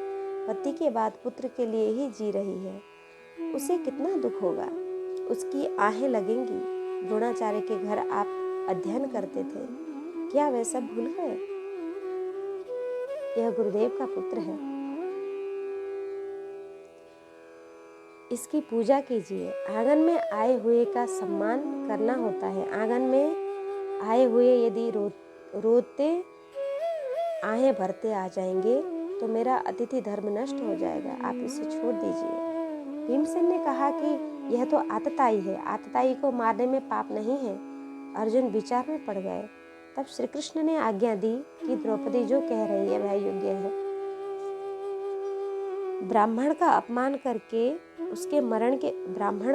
पति के बाद पुत्र के लिए ही जी रही है, उसे कितना दुख होगा, उसकी आहें लगेंगी। द्रोणाचार्य के घर आप अध्ययन करते थे, क्या वह सब भूल गए? यह गुरुदेव का पुत्र है, इसकी पूजा कीजिए। आंगन में आए हुए का सम्मान करना होता है। आंगन में आए हुए यदि रोते आहें भरते आ जाएंगे तो मेरा अतिथि धर्म नष्ट हो जाएगा, आप इसे छोड़ दीजिए। भीमसेन ने कहा कि यह तो आतताई है, आतताई को मारने में पाप नहीं है। अर्जुन विचार में पड़ गए। तब श्री कृष्ण ने आज्ञा दी कि द्रौपदी जो कह रही है वह योग्य है। ब्राह्मण का अपमान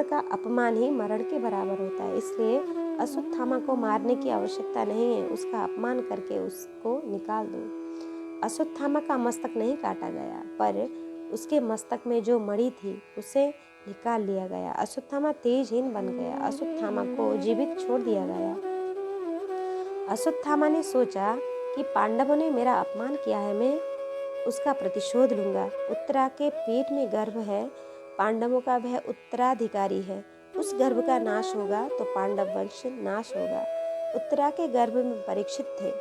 का अपमान ही मरण के बराबर होता है, इसलिए अश्वत्थामा को मारने की आवश्यकता नहीं है, उसका अपमान करके उसको निकाल दो। अश्वत्थामा का मस्तक नहीं काटा गया, पर उसके मस्तक में जो मणि थी उसे निकाल लिया गया। अश्वत्थामा तेजहीन बन गया, अश्वत्थामा को जीवित छोड़ दिया गया। अश्वत्थामा ने सोचा कि पांडवों ने मेरा अपमान किया है, मैं उसका प्रतिशोध लूंगा। उत्तरा के पेट में गर्भ है, पांडवों का वह उत्तराधिकारी है, उस गर्भ का नाश होगा तो पांडव वंश नाश होगा। उत्तरा के गर्भ में परीक्षित थे।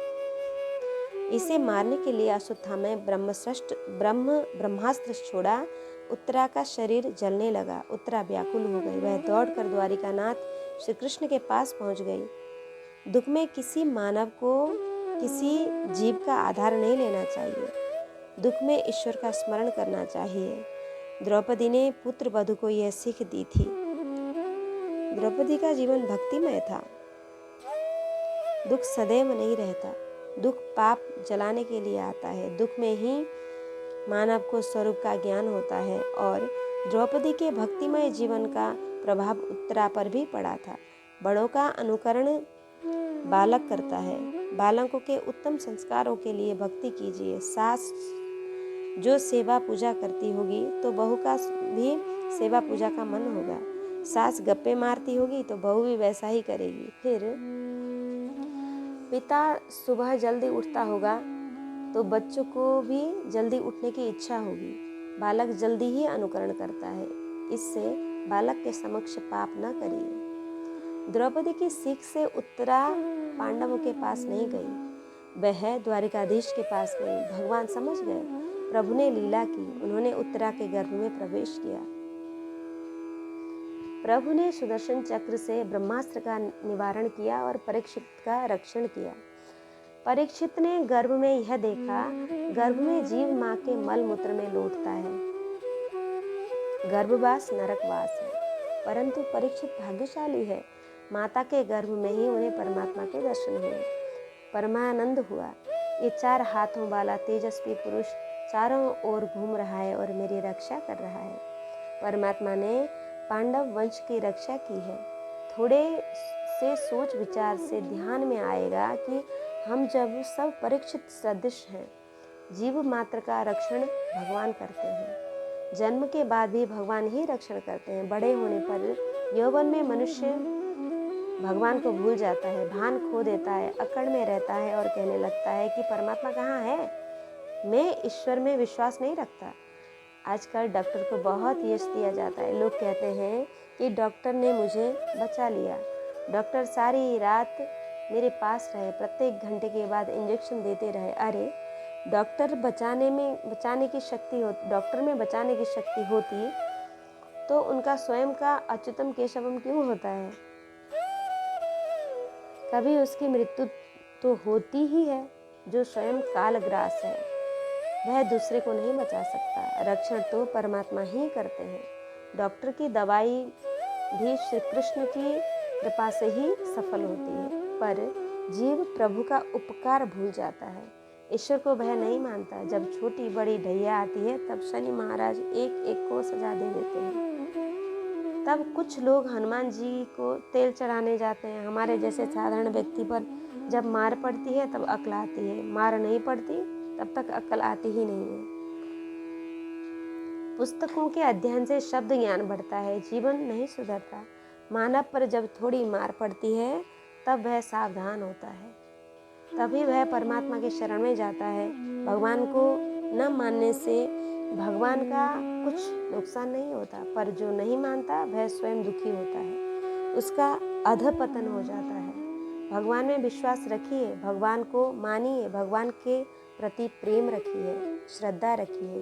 इसे मारने के लिए अश्वत्थामा ब्रह्मास्त्र छोड़ा। उत्तरा का शरीर जलने लगा, उत्तरा व्याकुल हो गई, वह दौड़कर द्वारिकानाथ श्री कृष्ण के पास पहुंच गई। दुख में किसी मानव को किसी जीव का आधार नहीं लेना चाहिए, दुख में ईश्वर का स्मरण करना चाहिए। द्रौपदी ने पुत्र वधू को यह सीख दी थी। द्रौपदी का जीवन भक्तिमय था। दुख सदैव नहीं रहता, दुख पाप जलाने के लिए आता है। दुख में ही मानव को स्वरूप का ज्ञान होता है और द्रौपदी के भक्तिमय जीवन का प्रभाव उत्तरा पर भी पड़ा था। बड़ों का अनुकरण बालक करता है। बालकों के उत्तम संस्कारों के लिए भक्ति कीजिए। सास जो सेवा पूजा करती होगी तो बहू का भी सेवा पूजा का मन होगा। सास गप्पे मारती होगी तो बहू भी वैसा ही करेगी। फिर पिता सुबह जल्दी उठता होगा तो बच्चों को भी जल्दी उठने की इच्छा होगी। बालक जल्दी ही अनुकरण करता है। इससे बालक के समक्ष पाप न करिए। द्रौपदी की सीख से उत्तरा पांडवों के पास नहीं गई, वह द्वारिकाधीश के पास गई। भगवान समझ गए, प्रभु ने लीला की, उन्होंने उत्तरा के गर्भ में प्रवेश किया। प्रभु ने सुदर्शन चक्र से ब्रह्मास्त्र का निवारण किया और परीक्षित का रक्षण किया। परीक्षित ने गर्भ में यह देखा, गर्भ में जीव माँ के मल मूत्र में लौटता है। गर्भवास नरकवास है, परंतु परीक्षित भाग्यशाली है। माता के गर्भ में ही उन्हें परमात्मा के दर्शन हुए, परमानंद हुआ। ये 4 हाथों वाला तेजस्वी पुरुष चारों ओर घूम रहा है और मेरी रक्षा कर रहा है। परमात्मा ने पांडव वंश की रक्षा की है। थोड़े से सोच विचार से ध्यान में आएगा कि हम जब सब परीक्षित सदृश हैं, जीव मात्र का रक्षण भगवान करते हैं। जन्म के बाद भी भगवान ही रक्षण करते हैं। बड़े होने पर यौवन में मनुष्य भगवान को भूल जाता है, भान खो देता है, अकड़ में रहता है और कहने लगता है कि परमात्मा कहाँ है, मैं ईश्वर में विश्वास नहीं रखता। आजकल डॉक्टर को बहुत यश दिया जाता है। लोग कहते हैं कि डॉक्टर ने मुझे बचा लिया। डॉक्टर सारी रात मेरे पास रहे, प्रत्येक घंटे के बाद इंजेक्शन देते रहे। अरे डॉक्टर बचाने की शक्ति होती, डॉक्टर में बचाने की शक्ति होती तो उनका स्वयं का अच्युतम केशवम क्यों होता है? कभी उसकी मृत्यु तो होती ही है। जो स्वयं कालग्रास है वह दूसरे को नहीं बचा सकता। रक्षण तो परमात्मा ही करते हैं। डॉक्टर की दवाई भी श्री कृष्ण की कृपा से ही सफल होती है, पर जीव प्रभु का उपकार भूल जाता है, ईश्वर को वह नहीं मानता। जब छोटी बड़ी ढैया आती है तब शनि महाराज एक एक को सजा दे देते हैं। तब कुछ लोग हनुमान जी को तेल चढ़ाने जाते हैं। हमारे जैसे साधारण व्यक्ति पर जब मार पड़ती है तब अक्ल आती है, मार नहीं पड़ती तब तक अक्ल आती ही नहीं है। पुस्तकों के अध्ययन से शब्द ज्ञान बढ़ता है, जीवन नहीं सुधरता। मानव पर जब थोड़ी मार पड़ती है तब वह सावधान होता है, तभी वह परमात्मा के शरण में जाता है। भगवान को न मानने से भगवान का कुछ नुकसान नहीं होता, पर जो नहीं मानता वह स्वयं दुखी होता है, उसका अधपतन हो जाता है। भगवान में विश्वास रखिए, भगवान को मानिए, भगवान के प्रति प्रेम रखिए, श्रद्धा रखिए।